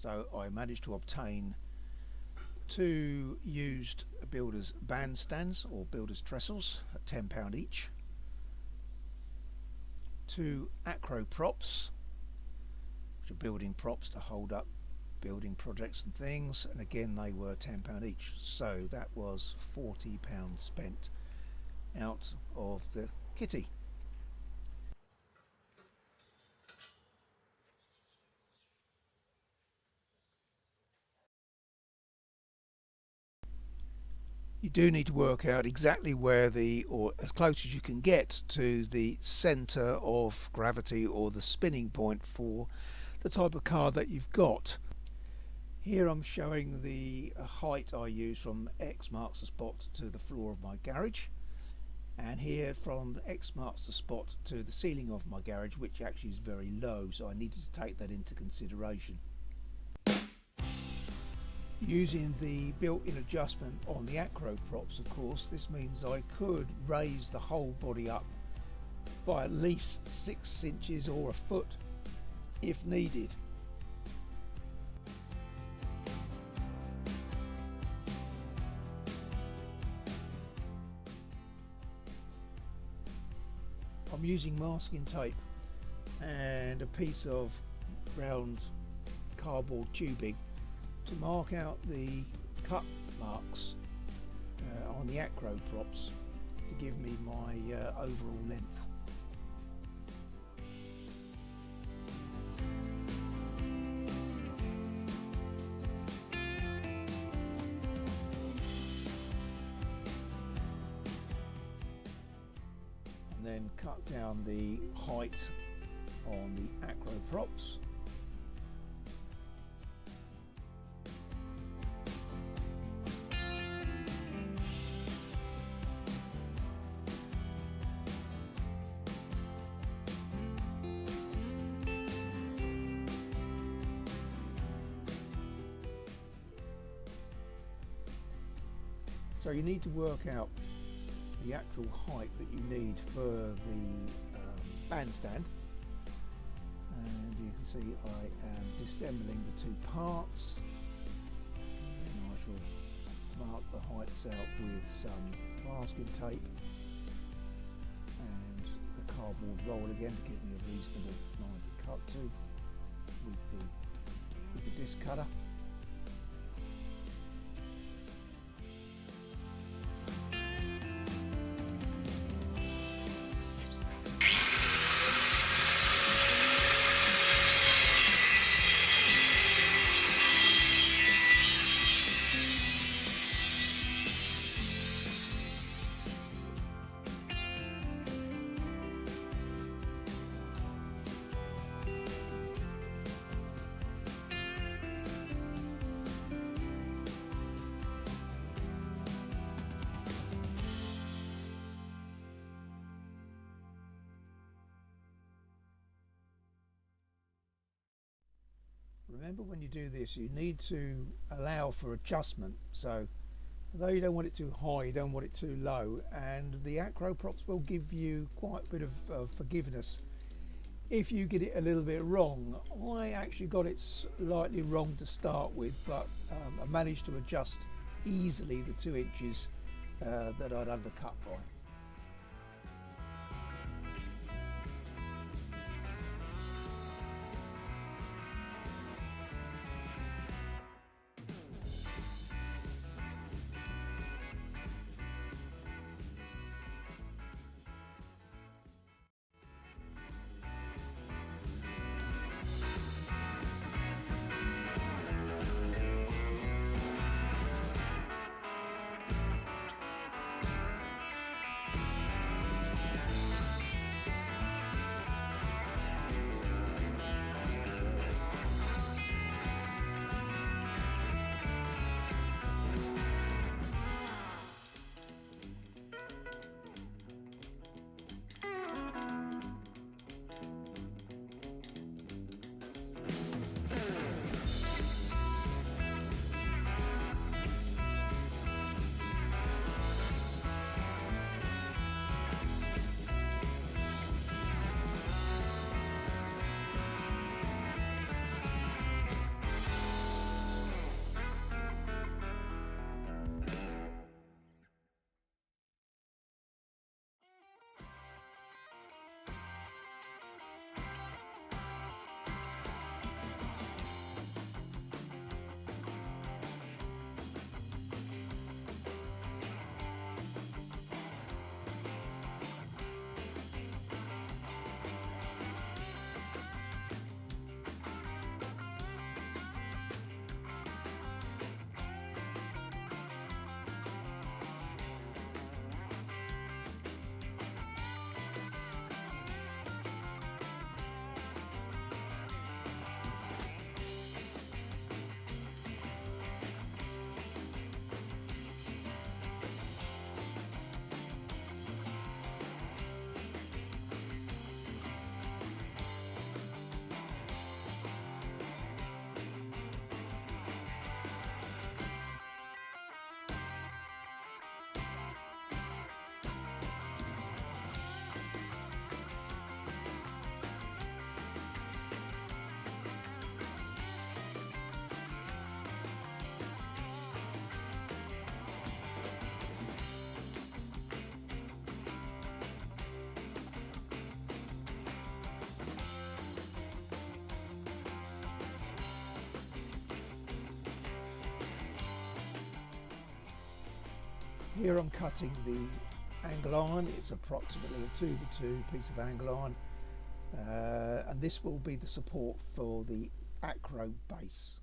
So I managed to obtain 2 used builders bandstands or builders trestles at £10 each, 2 acro props, which are building props to hold up building projects and things, and again they were £10 each, so that was £40 spent out of the kitty. You do need to work out exactly where or as close as you can get to the centre of gravity or the spinning point for the type of car that you've got. Here I'm showing the height I use from X marks the spot to the floor of my garage, and here from X marks the spot to the ceiling of my garage, which actually is very low, so I needed to take that into consideration. Using the built-in adjustment on the acro props, of course, this means I could raise the whole body up by at least 6 inches or a foot if needed. I'm using masking tape and a piece of round cardboard tubing to mark out the cut marks on the acro props to give me my overall length. And then cut down the height on the acro props. So you need to work out the actual height that you need for the bandstand, and you can see I am dissembling the 2 parts, and I shall mark the heights out with some masking tape and the cardboard roll again to give me a reasonable line to cut to with the disc cutter. Remember, when you do this, you need to allow for adjustment. So although you don't want it too high, you don't want it too low, and the acro props will give you quite a bit of forgiveness if you get it a little bit wrong. I actually got it slightly wrong to start with, but I managed to adjust easily the 2 inches that I'd undercut by. Here I'm cutting the angle iron. It's approximately a 2x2 piece of angle iron, and this will be the support for the acro base.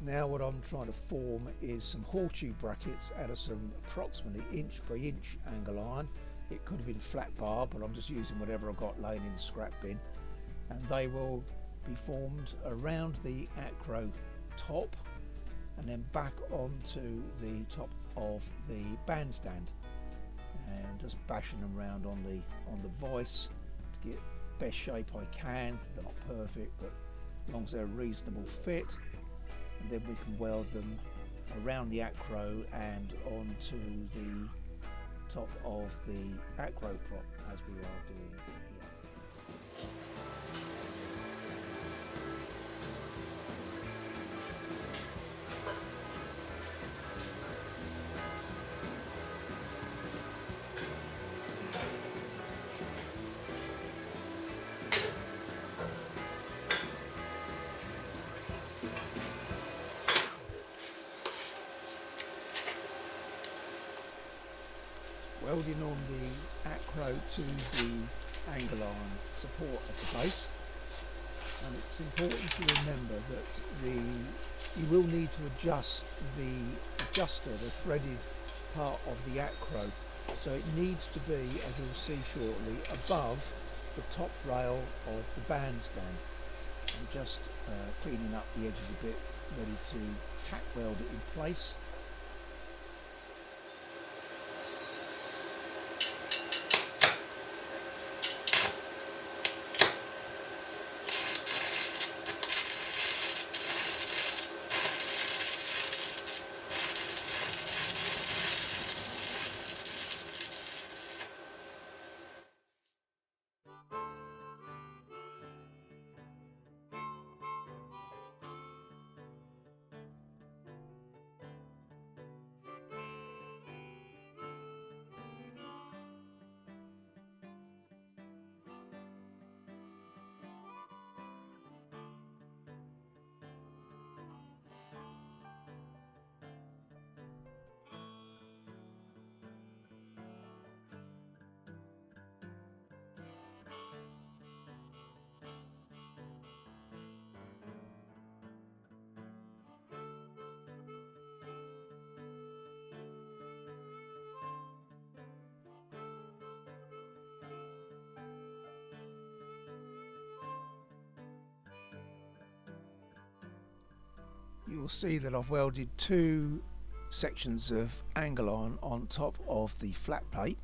Now what I'm trying to form is some horseshoe brackets out of some approximately inch by inch angle iron. It could have been flat bar, but I'm just using whatever I've got laying in the scrap bin, and they will be formed around the acro top and then back onto the top of the bandstand, and just bashing them around on the vice to get best shape I can. They're not perfect, but as long as they're a reasonable fit, and then we can weld them around the acro and onto the top of the acro prop as we are doing here. Welding on the acro to the angle iron support at the base, and it's important to remember that you will need to adjust the adjuster, the threaded part of the acro, so it needs to be, as you'll see shortly, above the top rail of the bandstand. I'm just cleaning up the edges a bit, ready to tack weld it in place. you'll see that I've welded two sections of angle iron on top of the flat plate,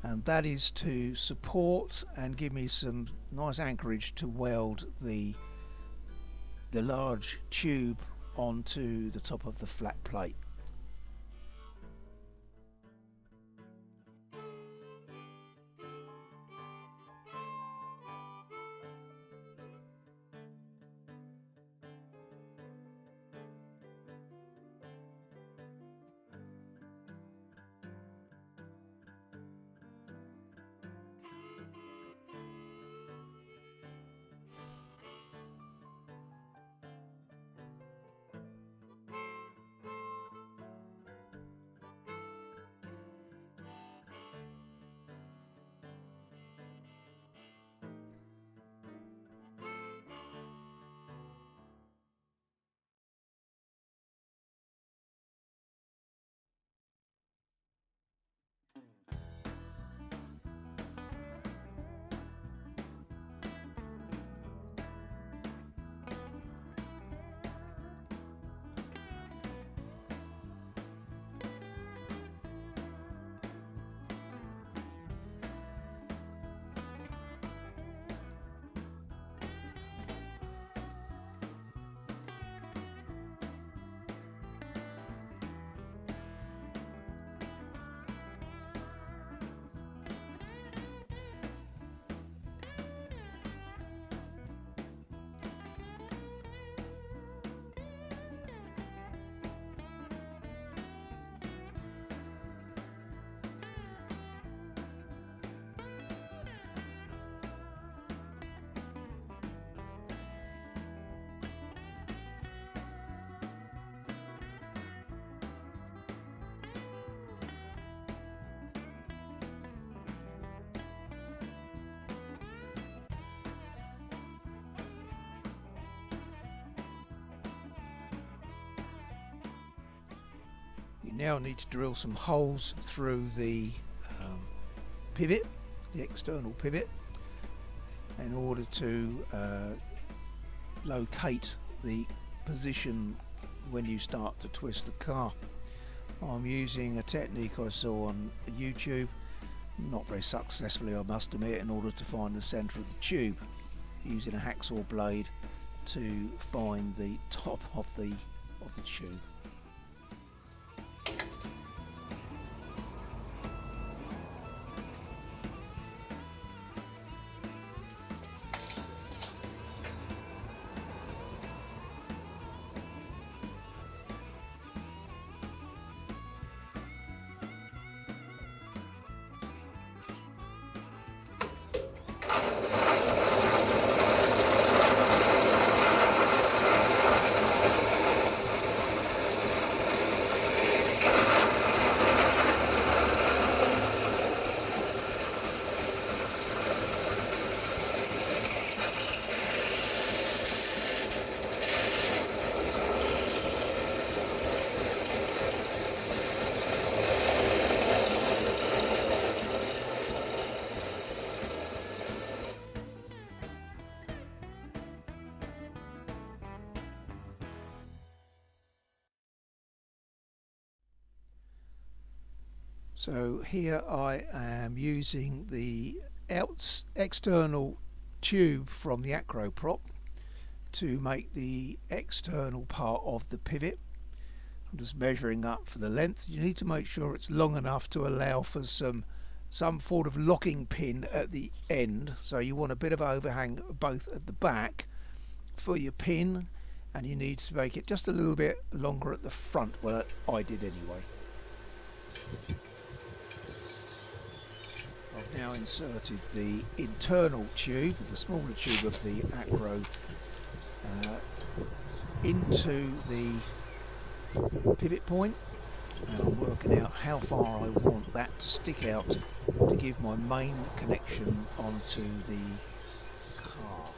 and that is to support and give me some nice anchorage to weld the large tube onto the top of the flat plate. You now need to drill some holes through the pivot, the external pivot, in order to locate the position when you start to twist the car. I'm using a technique I saw on YouTube, not very successfully I must admit, in order to find the centre of the tube, using a hacksaw blade to find the top of the tube. So here I am using the external tube from the acro prop to make the external part of the pivot. I'm just measuring up for the length. You need to make sure it's long enough to allow for some sort of locking pin at the end, so you want a bit of overhang both at the back for your pin, and you need to make it just a little bit longer at the front. Well, I did anyway. I've now inserted the internal tube, the smaller tube of the acro, into the pivot point, and I'm working out how far I want that to stick out to give my main connection onto the car.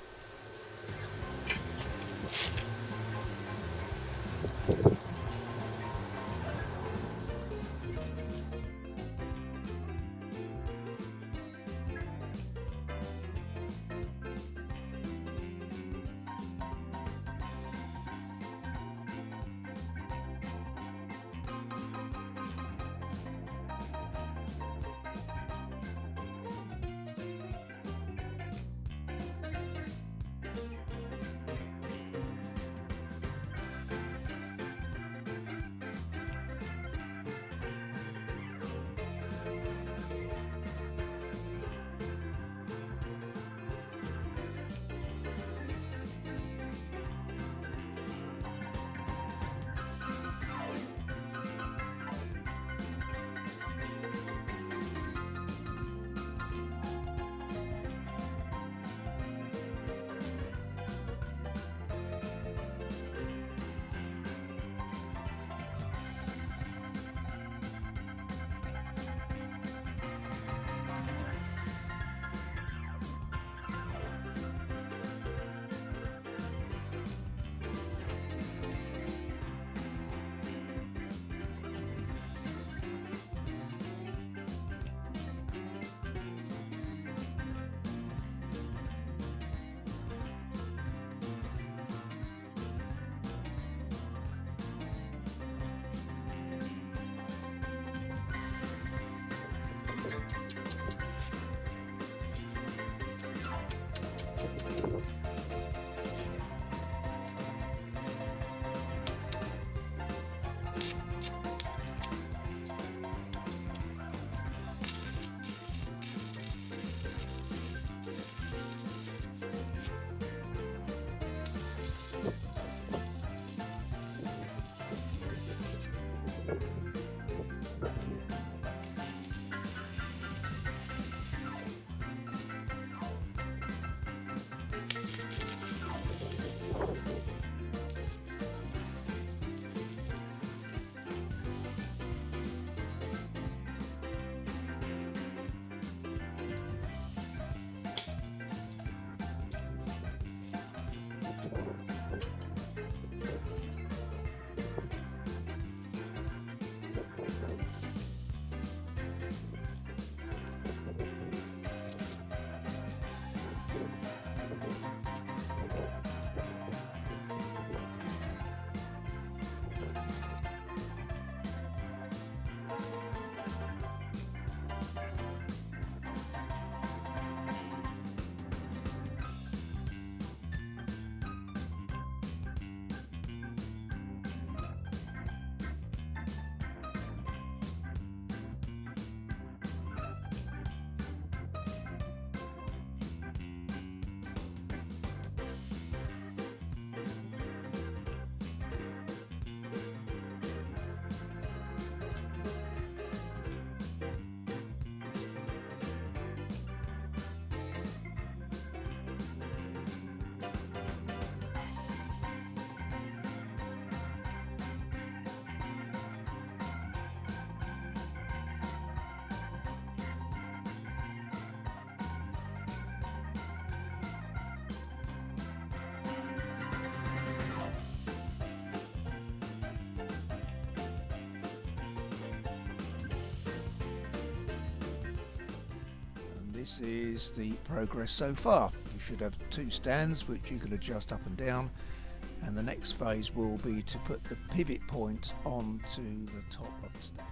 This is the progress so far. You should have two stands which you can adjust up and down, and the next phase will be to put the pivot point onto the top of the stand.